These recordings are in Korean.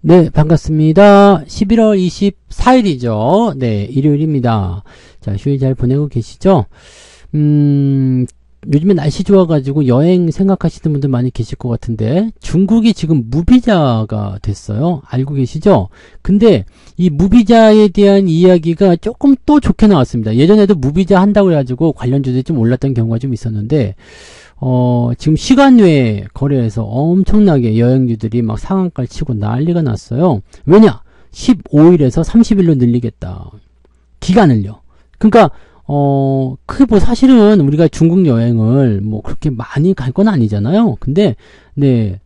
네, 반갑습니다. 11월 24일이죠. 네, 일요일입니다. 자, 휴일 잘 보내고 계시죠? 요즘에 날씨 좋아가지고 여행 생각하시는 분들 많이 계실 것 같은데, 중국이 지금 무비자가 됐어요. 알고 계시죠? 근데 이 무비자에 대한 이야기가 조금 또 좋게 나왔습니다. 예전에도 무비자 한다고 해가지고 관련주들이 좀 올랐던 경우가 좀 있었는데, 지금 시간 외에 거래에서 엄청나게 여행주들이 막 상한가를 치고 난리가 났어요. 왜냐? 15일에서 30일로 늘리겠다. 기간을요. 그러니까 크게 뭐 사실은 우리가 중국 여행을 뭐 그렇게 많이 갈 건 아니잖아요. 근데 네,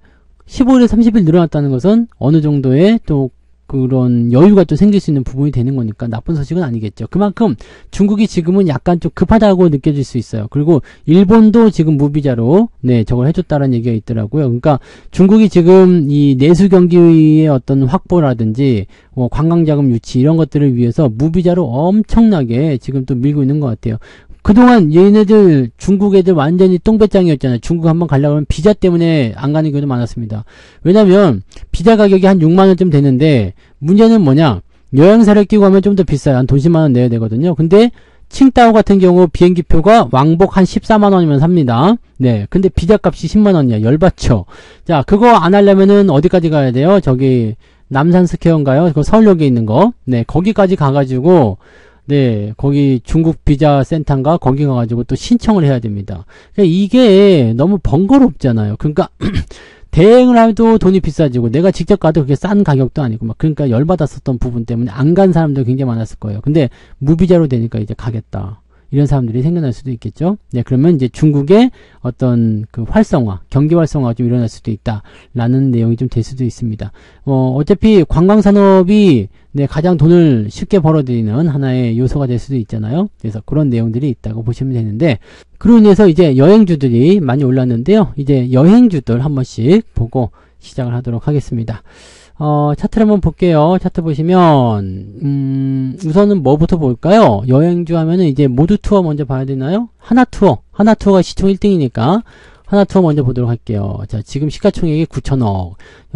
15일에 30일 늘어났다는 것은 어느 정도의 또 그런 여유가 또 생길 수 있는 부분이 되는 거니까 나쁜 소식은 아니겠죠. 그만큼 중국이 지금은 약간 좀 급하다고 느껴질 수 있어요. 그리고 일본도 지금 무비자로 네, 저걸 해줬다는 얘기가 있더라고요. 그러니까 중국이 지금 이 내수 경기의 어떤 확보라든지 관광자금 유치 이런 것들을 위해서 무비자로 엄청나게 지금 또 밀고 있는 것 같아요. 그동안 얘네들 중국 애들 완전히 똥배짱이었잖아요. 중국 한번 가려고 하면 비자 때문에 안 가는 경우도 많았습니다. 왜냐면 비자 가격이 한 6만원쯤 되는데 문제는 뭐냐, 여행사를 끼고 가면 좀 더 비싸요. 한 돈 10만원 내야 되거든요. 근데 칭따오 같은 경우 비행기표가 왕복 한 14만원이면 삽니다. 네, 근데 비자 값이 10만원이야. 열받죠. 자, 그거 안 하려면은 어디까지 가야 돼요? 저기 남산 스퀘어인가요? 그 서울역에 있는 거. 네, 거기까지 가가지고 네, 거기 중국 비자 센터인가 거기 가가지고 또 신청을 해야 됩니다. 그러니까 이게 너무 번거롭잖아요. 그러니까 대행을 해도 돈이 비싸지고 내가 직접 가도 그게 싼 가격도 아니고 막 그러니까 열받았었던 부분 때문에 안 간 사람들 굉장히 많았을 거예요. 근데 무비자로 되니까 이제 가겠다. 이런 사람들이 생겨날 수도 있겠죠. 네, 그러면 이제 중국의 어떤 그 활성화, 경기 활성화가 좀 일어날 수도 있다라는 내용이 좀 될 수도 있습니다. 어차피 관광산업이 네, 가장 돈을 쉽게 벌어들이는 하나의 요소가 될 수도 있잖아요. 그래서 그런 내용들이 있다고 보시면 되는데, 그로 인해서 이제 여행주들이 많이 올랐는데요. 이제 여행주들 한 번씩 보고 시작을 하도록 하겠습니다. 차트를 한번 볼게요. 차트 보시면, 우선은 뭐부터 볼까요? 여행주 하면은 이제 모두 투어 먼저 봐야 되나요? 하나투어. 하나투어가 시총 1등이니까, 하나투어 먼저 보도록 할게요. 자, 지금 시가총액이 9천억.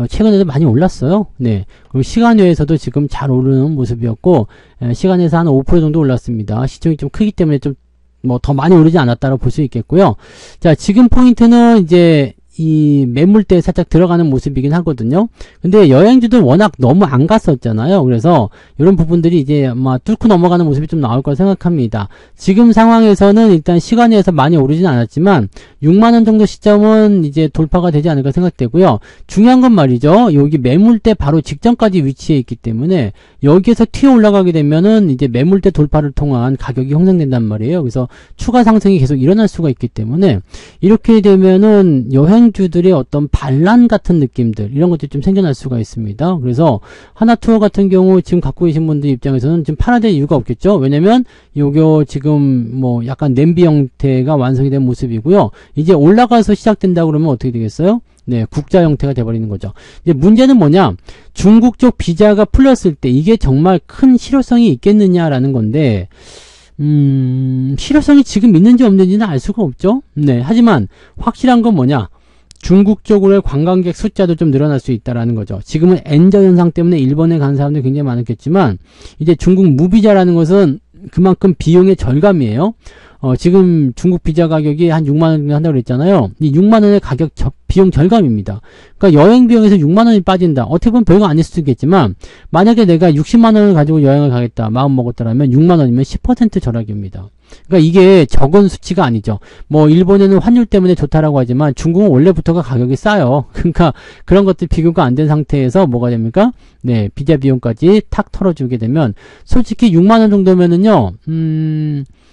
최근에도 많이 올랐어요. 네. 그리고 시간외에서도 지금 잘 오르는 모습이었고, 시간에서 한 5% 정도 올랐습니다. 시총이 좀 크기 때문에 좀, 뭐, 더 많이 오르지 않았다고 볼 수 있겠고요. 자, 지금 포인트는 이제, 이 매물대에 살짝 들어가는 모습이긴 하거든요. 근데 여행주들 워낙 너무 안 갔었잖아요. 그래서 이런 부분들이 이제 아마 뚫고 넘어가는 모습이 좀 나올 거라 생각합니다. 지금 상황에서는 일단 시간에서 많이 오르진 않았지만 6만원 정도 시점은 이제 돌파가 되지 않을까 생각되고요. 중요한 건 말이죠. 여기 매물대 바로 직전까지 위치해 있기 때문에 여기에서 튀어 올라가게 되면은 이제 매물대 돌파를 통한 가격이 형성된단 말이에요. 그래서 추가 상승이 계속 일어날 수가 있기 때문에 이렇게 되면은 여행주들의 어떤 반란 같은 느낌들 이런 것들이 좀 생겨날 수가 있습니다. 그래서 하나투어 같은 경우 지금 갖고 계신 분들 입장에서는 지금 팔아야 될 이유가 없겠죠. 왜냐면 요거 지금 뭐 약간 냄비 형태가 완성이 된 모습이고요. 이제 올라가서 시작된다 그러면 어떻게 되겠어요? 네, 국자 형태가 돼버리는 거죠. 이제 문제는 뭐냐? 중국 쪽 비자가 풀렸을 때 이게 정말 큰 실효성이 있겠느냐라는 건데, 실효성이 지금 있는지 없는지는 알 수가 없죠. 네, 하지만 확실한 건 뭐냐? 중국 쪽으로의 관광객 숫자도 좀 늘어날 수 있다라는 거죠. 지금은 엔저 현상 때문에 일본에 가는 사람들이 굉장히 많았겠지만, 이제 중국 무비자라는 것은 그만큼 비용의 절감이에요. 지금 중국 비자 가격이 한 6만원 정도 한다고 그랬잖아요. 이 6만원의 가격 비용 절감입니다. 그러니까 여행 비용에서 6만원이 빠진다. 어떻게 보면 별거 아닐 수도 있겠지만 만약에 내가 60만원을 가지고 여행을 가겠다 마음 먹었다라면 6만원이면 10% 절약입니다. 그러니까 이게 적은 수치가 아니죠. 뭐 일본에는 환율 때문에 좋다라고 하지만 중국은 원래부터가 가격이 싸요. 그러니까 그런 것들 비교가 안 된 상태에서 뭐가 됩니까? 네, 비자 비용까지 탁 털어주게 되면 솔직히 6만원 정도면은요.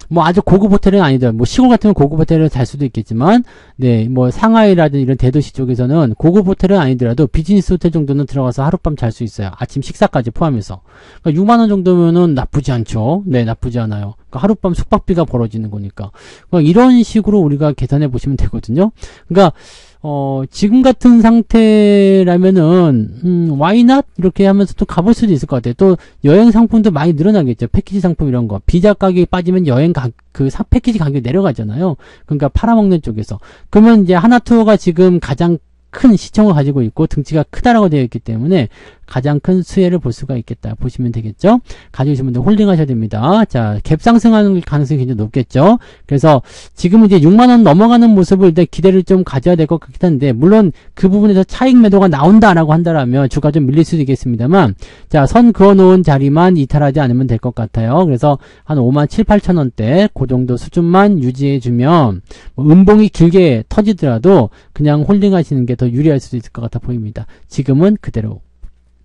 뭐 아주 고급 호텔은 아니더라도 뭐 시골 같으면 고급 호텔을 잘 수도 있겠지만 네, 뭐 상하이라든지 이런 대도시 쪽에서는 고급 호텔은 아니더라도 비즈니스 호텔 정도는 들어가서 하룻밤 잘 수 있어요. 아침 식사까지 포함해서. 그러니까 6만 원 정도면은 나쁘지 않죠. 네, 나쁘지 않아요. 그러니까 하룻밤 숙박비가 벌어지는 거니까. 그러니까 이런 식으로 우리가 계산해 보시면 되거든요. 그러니까 지금 같은 상태라면은, why not? 이렇게 하면서 또 가볼 수도 있을 것 같아요. 또 여행 상품도 많이 늘어나겠죠. 패키지 상품 이런 거. 비자 가격이 빠지면 패키지 가격이 내려가잖아요. 그러니까 팔아먹는 쪽에서. 그러면 이제 하나투어가 지금 가장 큰 시청을 가지고 있고 등치가 크다라고 되어 있기 때문에 가장 큰 수혜를 볼 수가 있겠다 보시면 되겠죠. 가지고 계신 분들 홀딩 하셔야 됩니다. 자, 갭 상승하는 가능성이 굉장히 높겠죠. 그래서 지금은 이제 6만원 넘어가는 모습을 일단 기대를 좀 가져야 될 것 같긴 한데, 물론 그 부분에서 차익 매도가 나온다라고 한다라면 주가 좀 밀릴 수도 있겠습니다만, 자, 선 그어놓은 자리만 이탈하지 않으면 될 것 같아요. 그래서 한 5만 7, 8천원대 그 정도 수준만 유지해주면 뭐 음봉이 길게 터지더라도 그냥 홀딩 하시는 게 더 유리할 수도 있을 것 같아 보입니다. 지금은 그대로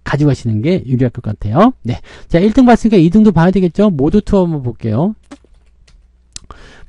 가지고 가시는 게 유리할 것 같아요. 네. 자, 1등 봤으니까 2등도 봐야 되겠죠? 모두 투어 한번 볼게요.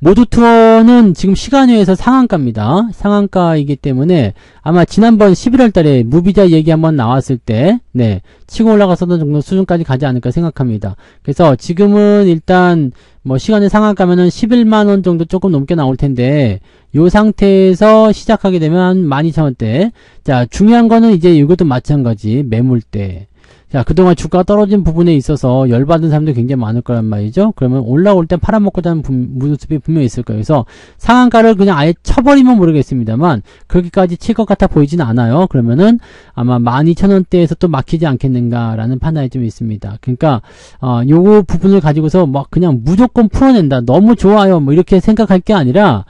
모두 투어는 지금 시간외에서 상한가입니다. 상한가이기 때문에 아마 지난번 11월 달에 무비자 얘기 한번 나왔을 때, 네, 치고 올라갔었던 정도 수준까지 가지 않을까 생각합니다. 그래서 지금은 일단 뭐 시간의 상한가면은 11만원 정도 조금 넘게 나올 텐데, 요 상태에서 시작하게 되면 12,000원대. 자, 중요한 거는 이제 이것도 마찬가지. 매물대. 자, 그동안 주가가 떨어진 부분에 있어서 열받은 사람도 굉장히 많을 거란 말이죠. 그러면 올라올 때 팔아먹고자 하는 모습이 분명히 있을 거예요. 그래서 상한가를 그냥 아예 쳐버리면 모르겠습니다만 그렇게까지 칠 것 같아 보이지는 않아요. 그러면은 아마 12,000원대에서 또 막히지 않겠는가라는 판단이 좀 있습니다. 그러니까 요거 부분을 가지고서 막 그냥 무조건 풀어낸다, 너무 좋아요, 뭐 이렇게 생각할 게 아니라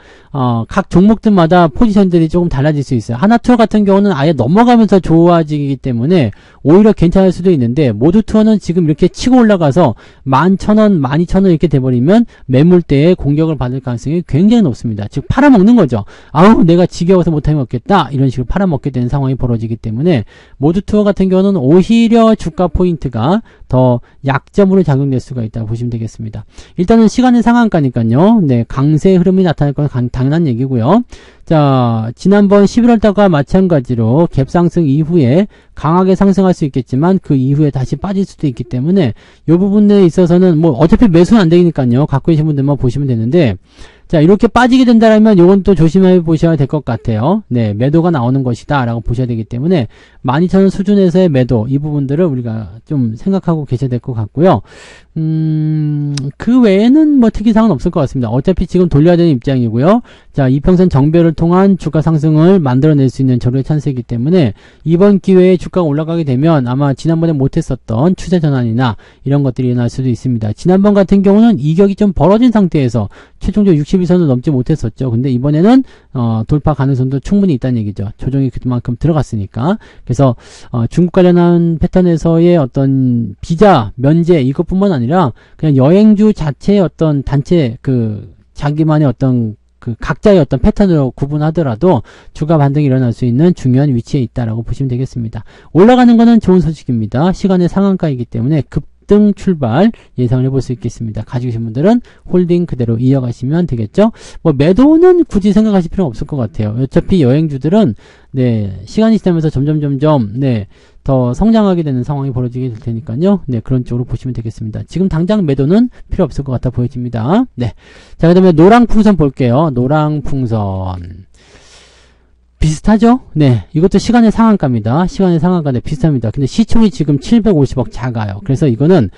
각 종목들마다 포지션들이 조금 달라질 수 있어요. 하나투어 같은 경우는 아예 넘어가면서 좋아지기 때문에 오히려 괜찮을 수도 있는데, 모두투어는 지금 이렇게 치고 올라가서 11,000원, 12,000원 이렇게 돼버리면 매물대에 공격을 받을 가능성이 굉장히 높습니다. 즉 팔아먹는 거죠. 아우, 내가 지겨워서 못하게 먹겠다, 이런 식으로 팔아먹게 되는 상황이 벌어지기 때문에 모두투어 같은 경우는 오히려 주가 포인트가 더 약점으로 작용될 수가 있다고 보시면 되겠습니다. 일단은 시간의 상한가니까요. 네, 강세 흐름이 나타날 건 당연한 얘기고요. 자, 지난번 11월 달과 마찬가지로 갭 상승 이후에 강하게 상승할 수 있겠지만 그 이후에 다시 빠질 수도 있기 때문에 이 부분에 있어서는 뭐 어차피 매수는 안 되니까요. 갖고 계신 분들만 보시면 되는데, 자, 이렇게 빠지게 된다면 요건 또 조심해 보셔야 될 것 같아요. 네, 매도가 나오는 것이다 라고 보셔야 되기 때문에 12,000원 수준에서의 매도, 이 부분들을 우리가 좀 생각하고 계셔야 될 것 같고요. 그 외에는 뭐 특이사항은 없을 것 같습니다. 어차피 지금 돌려야 되는 입장이고요. 자, 이평선 정배를 통한 주가 상승을 만들어낼 수 있는 절호의 찬스이기 때문에 이번 기회에 주가가 올라가게 되면 아마 지난번에 못했었던 추세 전환이나 이런 것들이 일어날 수도 있습니다. 지난번 같은 경우는 이격이 좀 벌어진 상태에서 최종적 62선을 넘지 못했었죠. 근데 이번에는 돌파 가능성도 충분히 있다는 얘기죠. 조정이 그만큼 들어갔으니까. 그래서 중국 관련한 패턴에서의 어떤 비자 면제 이것뿐만 아니라 그냥 여행주 자체의 어떤 단체 자기만의 어떤 각자의 어떤 패턴으로 구분하더라도 주가 반등이 일어날 수 있는 중요한 위치에 있다라고 보시면 되겠습니다. 올라가는 거는 좋은 소식입니다. 시간의 상한가이기 때문에 급등 출발 예상을 해볼 수 있겠습니다. 가지고 계신 분들은 홀딩 그대로 이어가시면 되겠죠. 뭐 매도는 굳이 생각하실 필요는 없을 것 같아요. 어차피 여행주들은 네, 시간이 지나면서 점점 네, 더 성장하게 되는 상황이 벌어지게 될 테니까요. 네, 그런 쪽으로 보시면 되겠습니다. 지금 당장 매도는 필요 없을 것 같아 보여집니다. 네. 자, 그 다음에 노랑풍선 볼게요. 노랑풍선. 비슷하죠? 네. 이것도 시간의 상한가입니다. 시간의 상한가인데 비슷합니다. 근데 시총이 지금 750억 작아요. 그래서 이거는,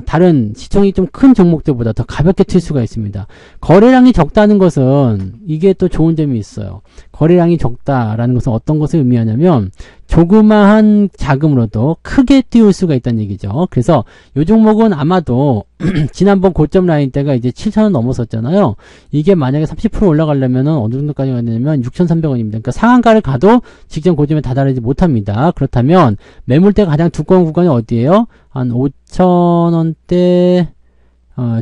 다른 시총이 좀 큰 종목들보다 더 가볍게 튈 수가 있습니다. 거래량이 적다는 것은 이게 또 좋은 점이 있어요. 거래량이 적다라는 것은 어떤 것을 의미하냐면 조그마한 자금으로도 크게 띄울 수가 있다는 얘기죠. 그래서 이 종목은 아마도 지난번 고점 라인 때가 이제 7,000원 넘었었잖아요. 이게 만약에 30% 올라가려면 어느 정도까지 가야 되냐면 6,300원입니다. 그러니까 상한가를 가도 직전 고점에 다다르지 못합니다. 그렇다면 매물대가 가장 두꺼운 구간이 어디예요? 한 5,000원대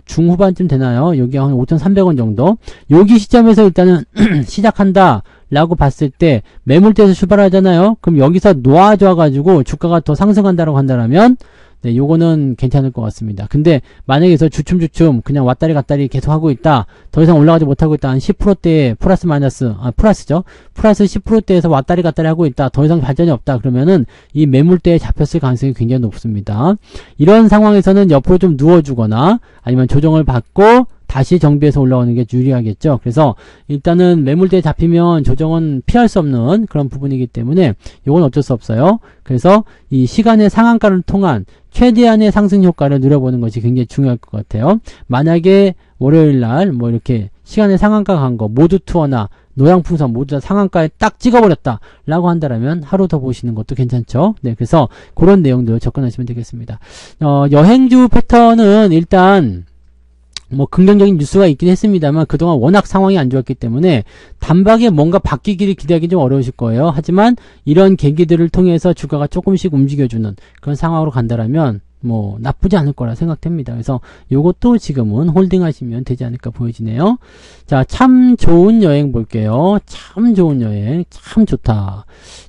중후반쯤 되나요? 여기 한 5,300원 정도. 여기 시점에서 일단은 시작한다 라고 봤을 때 매물대에서 출발하잖아요. 그럼 여기서 놓아줘 가지고 주가가 더 상승한다라고 한다면 네, 요거는 괜찮을 것 같습니다. 근데 만약에 서 주춤주춤 그냥 왔다리 갔다리 계속 하고 있다. 더 이상 올라가지 못하고 있다. 한 10%대 플러스죠. 플러스 10%대에서 왔다리 갔다리 하고 있다. 더 이상 발전이 없다. 그러면은 이 매물대에 잡혔을 가능성이 굉장히 높습니다. 이런 상황에서는 옆으로 좀 누워주거나 아니면 조정을 받고 다시 정비해서 올라오는 게 유리하겠죠. 그래서 일단은 매물대에 잡히면 조정은 피할 수 없는 그런 부분이기 때문에 이건 어쩔 수 없어요. 그래서 이 시간의 상한가를 통한 최대한의 상승 효과를 누려보는 것이 굉장히 중요할 것 같아요. 만약에 월요일날 뭐 이렇게 시간의 상한가 간 거 모두 투어나 노량풍선 모두 다 상한가에 딱 찍어버렸다 라고 한다면 하루 더 보시는 것도 괜찮죠. 네, 그래서 그런 내용들 접근하시면 되겠습니다. 여행주 패턴은 일단 뭐 긍정적인 뉴스가 있긴 했습니다만 그동안 워낙 상황이 안 좋았기 때문에 단박에 뭔가 바뀌기를 기대하기 좀 어려우실 거예요. 하지만 이런 계기들을 통해서 주가가 조금씩 움직여주는 그런 상황으로 간다라면 뭐 나쁘지 않을 거라 생각됩니다. 그래서 요것도 지금은 홀딩 하시면 되지 않을까 보여지네요. 자, 참 좋은 여행 볼게요. 참 좋은 여행, 참 좋다.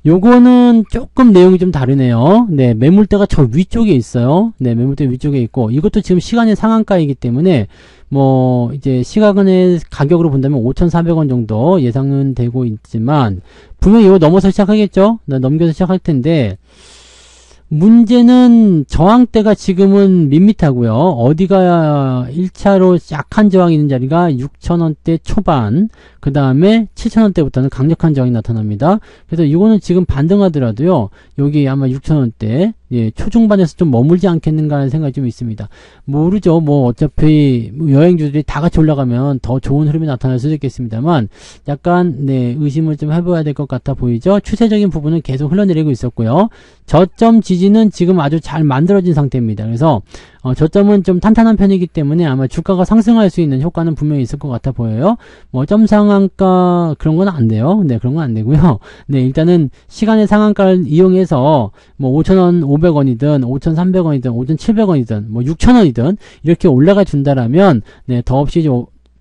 요거는 조금 내용이 좀 다르네요. 네, 매물대가 저 위쪽에 있어요. 네, 매물대 위쪽에 있고 이것도 지금 시간의 상한가이기 때문에 뭐 이제 시간의 가격으로 본다면 5,400원 정도 예상은 되고 있지만 분명히 이거 넘어서 시작하겠죠. 넘겨서 시작할 텐데 문제는 저항대가 지금은 밋밋하고요. 어디가 1차로 약한 저항이 있는 자리가 6,000원대 초반, 그 다음에 7,000원대부터는 강력한 저항이 나타납니다. 그래서 이거는 지금 반등하더라도요. 여기 아마 6,000원대 예, 초중반에서 좀 머물지 않겠는가 하는 생각이 좀 있습니다. 모르죠. 뭐 어차피 여행주들이 다 같이 올라가면 더 좋은 흐름이 나타날 수도 있겠습니다만 약간 네, 의심을 좀 해봐야 될 것 같아 보이죠. 추세적인 부분은 계속 흘러내리고 있었고요. 저점 지지는 지금 아주 잘 만들어진 상태입니다. 그래서 저점은 좀 탄탄한 편이기 때문에 아마 주가가 상승할 수 있는 효과는 분명히 있을 것 같아 보여요. 뭐 점 상한가 그런 건 안 돼요. 네, 그런 건 안 되고요. 네, 일단은 시간의 상한가를 이용해서 뭐 5,000원, 500원이든 5,300원이든 5,700원이든 뭐 6,000원이든 이렇게 올라가 준다라면 네, 더없이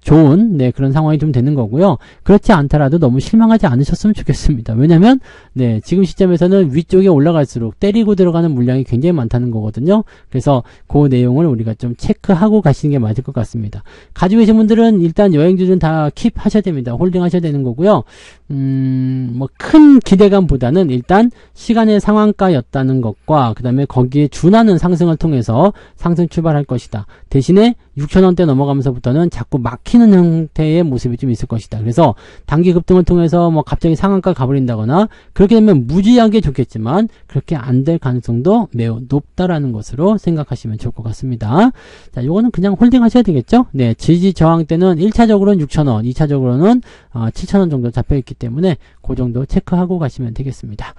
좋은 네, 그런 상황이 좀 되는 거고요. 그렇지 않더라도 너무 실망하지 않으셨으면 좋겠습니다. 왜냐면 네, 지금 시점에서는 위쪽에 올라갈수록 때리고 들어가는 물량이 굉장히 많다는 거거든요. 그래서 그 내용을 우리가 좀 체크하고 가시는 게 맞을 것 같습니다. 가지고 계신 분들은 일단 여행주는 다 킵 하셔야 됩니다. 홀딩 하셔야 되는 거고요. 뭐 큰 기대감보다는 일단 시간의 상한가였다는 것과 그 다음에 거기에 준하는 상승을 통해서 상승 출발할 것이다. 대신에 6,000원대 넘어가면서부터는 자꾸 막히는 형태의 모습이 좀 있을 것이다. 그래서 단기 급등을 통해서 뭐 갑자기 상한가 가버린다거나 그렇게 되면 무지하게 좋겠지만 그렇게 안 될 가능성도 매우 높다라는 것으로 생각하시면 좋을 것 같습니다. 자, 요거는 그냥 홀딩 하셔야 되겠죠? 네, 지지 저항 때는 1차적으로는 6,000원, 2차적으로는 7,000원 정도 잡혀있기 때문에 그 정도 체크하고 가시면 되겠습니다.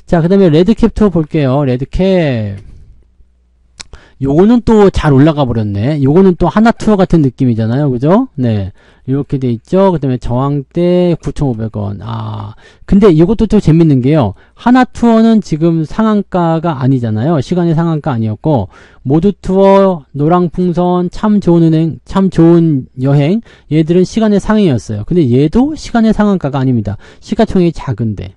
자, 그 다음에 레드캡 투어 볼게요. 레드캡. 요거는 또 잘 올라가 버렸네. 요거는 또 하나 투어 같은 느낌이잖아요. 그죠? 네. 이렇게 돼 있죠. 그 다음에 저항대 9,500원. 근데 이것도 또 재밌는 게요. 하나 투어는 지금 상한가가 아니잖아요. 시간의 상한가 아니었고, 모두 투어, 노랑풍선, 참 좋은 은행, 참 좋은 여행, 얘들은 시간의 상행이었어요. 근데 얘도 시간의 상한가가 아닙니다. 시가총액이 작은데.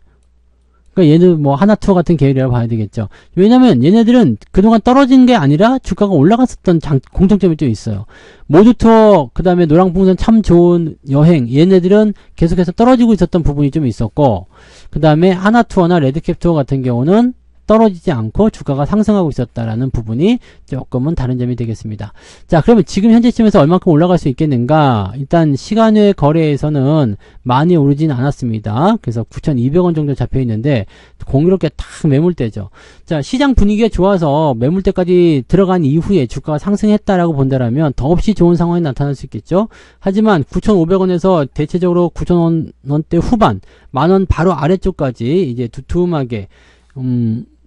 그러니까 얘는 뭐 하나 투어 같은 계열이라고 봐야 되겠죠. 왜냐면 얘네들은 그동안 떨어진 게 아니라 주가가 올라갔었던 공통점이 또 있어요. 모두 투어, 그 다음에 노랑풍선 참 좋은 여행, 얘네들은 계속해서 떨어지고 있었던 부분이 좀 있었고, 그 다음에 하나 투어나 레드캡 투어 같은 경우는 떨어지지 않고 주가가 상승하고 있었다라는 부분이 조금은 다른 점이 되겠습니다. 자, 그러면 지금 현재 시점에서 얼마큼 올라갈 수 있겠는가? 일단 시간외 거래에서는 많이 오르진 않았습니다. 그래서 9,200원 정도 잡혀 있는데 공유롭게 딱 매물대죠. 자, 시장 분위기가 좋아서 매물대까지 들어간 이후에 주가가 상승했다라고 본다라면 더없이 좋은 상황이 나타날 수 있겠죠. 하지만 9,500원에서 대체적으로 9,000원대 후반, 만원 바로 아래쪽까지 이제 두툼하게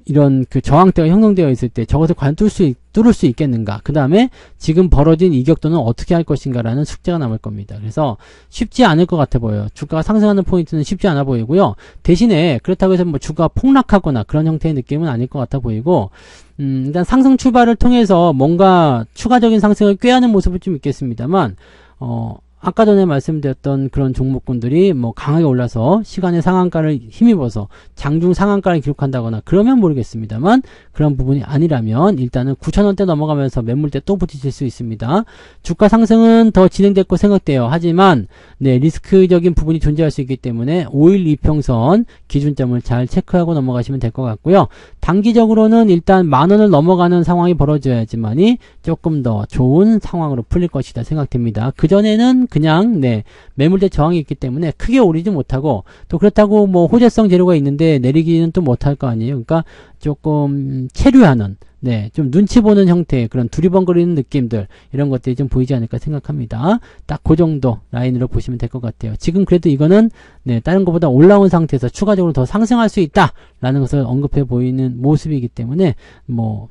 이런 그 저항대가 형성되어 있을 때 저것을 과연 뚫을 수 있겠는가? 그 다음에 지금 벌어진 이격도는 어떻게 할 것인가라는 숙제가 남을 겁니다. 그래서 쉽지 않을 것 같아 보여요. 주가가 상승하는 포인트는 쉽지 않아 보이고요. 대신에 그렇다고 해서 뭐 주가가 폭락하거나 그런 형태의 느낌은 아닐 것 같아 보이고, 일단 상승 출발을 통해서 뭔가 추가적인 상승을 꾀하는 모습은 좀 있겠습니다만, 아까 전에 말씀드렸던 그런 종목군들이 뭐 강하게 올라서 시간의 상한가를 힘입어서 장중 상한가를 기록한다거나 그러면 모르겠습니다만 그런 부분이 아니라면 일단은 9,000원대 넘어가면서 매물대 또 부딪힐 수 있습니다. 주가 상승은 더 진행될 거 생각돼요. 하지만 네, 리스크적인 부분이 존재할 수 있기 때문에 5일 이평선 기준점을 잘 체크하고 넘어가시면 될 것 같고요. 단기적으로는 일단 10,000원을 넘어가는 상황이 벌어져야지만이 조금 더 좋은 상황으로 풀릴 것이다 생각됩니다. 그전에는 그냥 네, 매물대 저항이 있기 때문에 크게 오르지 못하고 또 그렇다고 뭐 호재성 재료가 있는데 내리기는 또 못할 거 아니에요. 그러니까 조금 체류하는 네, 좀 눈치 보는 형태의 그런 두리번거리는 느낌들 이런 것들이 좀 보이지 않을까 생각합니다. 딱 그 정도 라인으로 보시면 될 것 같아요. 지금 그래도 이거는 네, 다른 것보다 올라온 상태에서 추가적으로 더 상승할 수 있다라는 것을 언급해 보이는 모습이기 때문에 뭐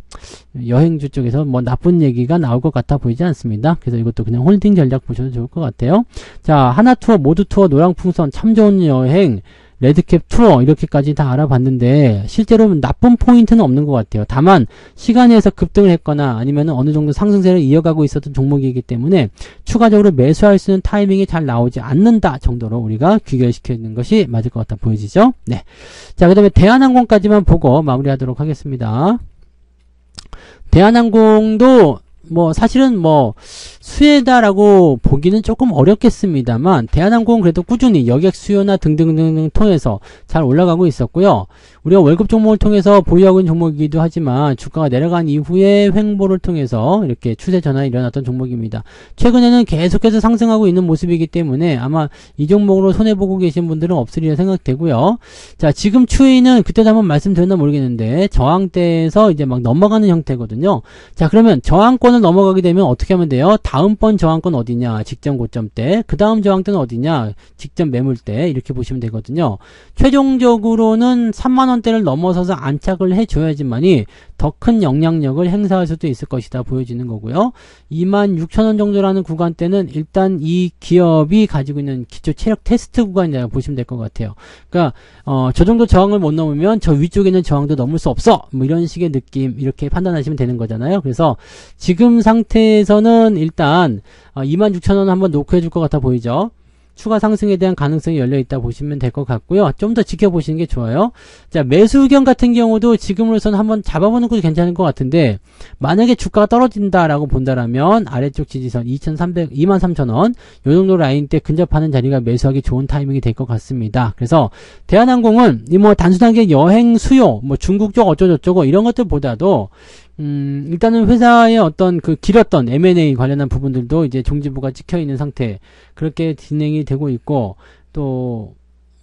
여행주 쪽에서 뭐 나쁜 얘기가 나올 것 같아 보이지 않습니다. 그래서 이것도 그냥 홀딩 전략 보셔도 좋을 것 같아요. 자, 하나투어, 모두투어, 노랑풍선, 참 좋은 여행, 레드캡 투어 이렇게까지 다 알아봤는데 실제로 나쁜 포인트는 없는 것 같아요. 다만 시간에서 급등을 했거나 아니면 어느 정도 상승세를 이어가고 있었던 종목이기 때문에 추가적으로 매수할 수 있는 타이밍이 잘 나오지 않는다 정도로 우리가 귀결시켜 있는 것이 맞을 것 같아 보여지죠. 네. 자, 그 다음에 대한항공까지만 보고 마무리하도록 하겠습니다. 대한항공도 뭐 사실은 뭐 수혜다라고 보기는 조금 어렵겠습니다만 대한항공은 그래도 꾸준히 여객 수요나 등등등 통해서 잘 올라가고 있었고요. 우리가 월급 종목을 통해서 보유하고 있는 종목이기도 하지만 주가가 내려간 이후에 횡보를 통해서 이렇게 추세 전환이 일어났던 종목입니다. 최근에는 계속해서 상승하고 있는 모습이기 때문에 아마 이 종목으로 손해보고 계신 분들은 없으리라 생각되고요. 자, 지금 추이는 그때도 한번 말씀드렸나 모르겠는데 저항대에서 이제 막 넘어가는 형태거든요. 자, 그러면 저항권을 넘어가게 되면 어떻게 하면 돼요? 다음번 저항권 어디냐? 직전 고점대. 그 다음 저항대는 어디냐? 직전 매물대. 이렇게 보시면 되거든요. 최종적으로는 30,000원대를 넘어서서 안착을 해줘야지만이 더 큰 영향력을 행사할 수도 있을 것이다 보여지는 거고요. 26,000원 정도라는 구간대는 일단 이 기업이 가지고 있는 기초 체력 테스트 구간이라고 보시면 될 것 같아요. 그러니까 저 정도 저항을 못 넘으면 저 위쪽에 있는 저항도 넘을 수 없어. 뭐 이런 식의 느낌 이렇게 판단하시면 되는 거잖아요. 그래서 지금 상태에서는 일단 26,000원 한번 놓고 해줄 것 같아 보이죠. 추가 상승에 대한 가능성이 열려있다 보시면 될 것 같고요. 좀 더 지켜보시는 게 좋아요. 자, 매수 의견 같은 경우도 지금으로서는 한번 잡아보는 것도 괜찮을 것 같은데 만약에 주가가 떨어진다라고 본다라면 아래쪽 지지선 23,000원 요 정도 라인 때 근접하는 자리가 매수하기 좋은 타이밍이 될 것 같습니다. 그래서 대한항공은 이 뭐 단순하게 여행 수요 뭐 중국 쪽 어쩌고저쩌고 이런 것들보다도 일단은 회사의 어떤 그 길었던 M&A 관련한 부분들도 이제 종지부가 찍혀 있는 상태 그렇게 진행이 되고 있고 또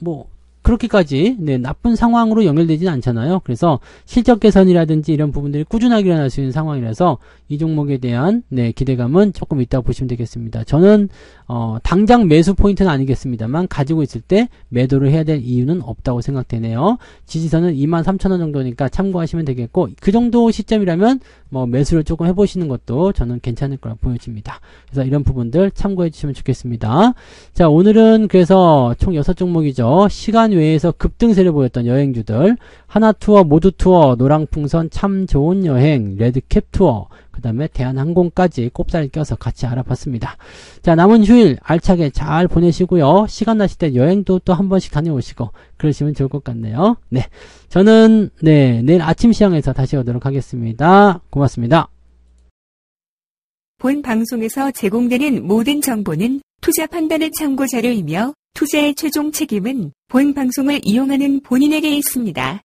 뭐 그렇게까지 네, 나쁜 상황으로 연결되지는 않잖아요. 그래서 실적 개선이라든지 이런 부분들이 꾸준하게 일어날 수 있는 상황이라서 이 종목에 대한 네, 기대감은 조금 있다고 보시면 되겠습니다. 저는 당장 매수 포인트는 아니겠습니다만 가지고 있을 때 매도를 해야 될 이유는 없다고 생각되네요. 지지선은 23,000원 정도니까 참고하시면 되겠고 그 정도 시점이라면 뭐 매수를 조금 해보시는 것도 저는 괜찮을 거라 보여집니다. 그래서 이런 부분들 참고해 주시면 좋겠습니다. 자, 오늘은 그래서 총 6종목이죠. 시간 외에서 급등세를 보였던 여행주들 하나투어, 모두투어, 노랑풍선, 참 좋은 여행, 레드캡 투어 그 다음에 대한항공까지 꼽사를 껴서 같이 알아봤습니다. 자, 남은 휴일 알차게 잘 보내시고요. 시간 나실 때 여행도 또 한 번씩 다녀오시고 그러시면 좋을 것 같네요. 네, 저는 내일 아침 시황에서 다시 오도록 하겠습니다. 고맙습니다. 본 방송에서 제공되는 모든 정보는 투자 판단의 참고 자료이며 투자의 최종 책임은 본 방송을 이용하는 본인에게 있습니다.